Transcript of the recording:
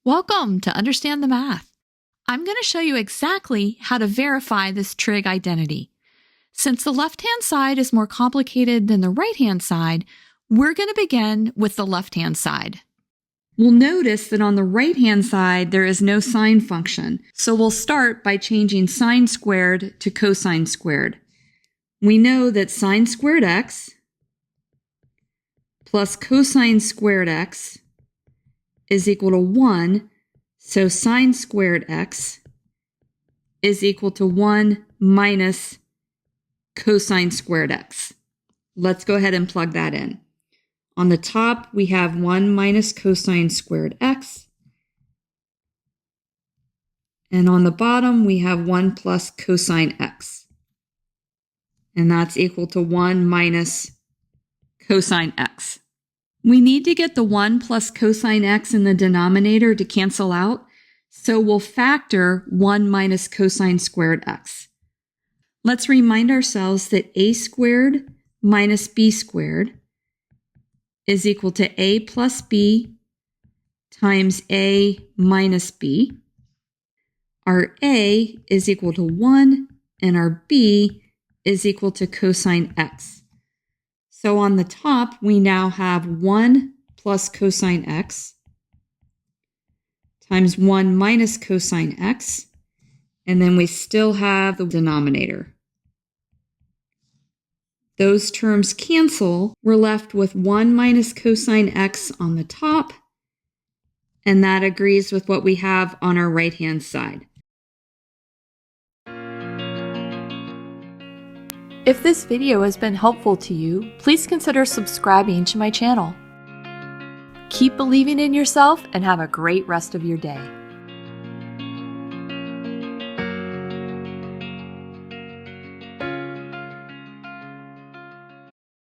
Welcome to Understand the Math. I'm going to show you exactly how to verify this trig identity. Since the left-hand side is more complicated than the right-hand side, we're going to begin with the left-hand side. We'll notice that on the right-hand side, there is no sine function. So we'll start by changing sine squared to cosine squared. We know that sine squared x plus cosine squared x is equal to 1, so sine squared x is equal to 1 minus cosine squared x. Let's go ahead and plug that in. On the top, we have 1 minus cosine squared x. And on the bottom, we have 1 plus cosine x. And that's equal to 1 minus cosine x. We need to get the 1 plus cosine x in the denominator to cancel out, so we'll factor 1 minus cosine squared x. Let's remind ourselves that a squared minus b squared is equal to a plus b times a minus b. Our a is equal to 1, and our b is equal to cosine x. So on the top, we now have 1 plus cosine x times 1 minus cosine x, and then we still have the denominator. Those terms cancel. We're left with 1 minus cosine x on the top, and that agrees with what we have on our right-hand side. If this video has been helpful to you, please consider subscribing to my channel. Keep believing in yourself and have a great rest of your day.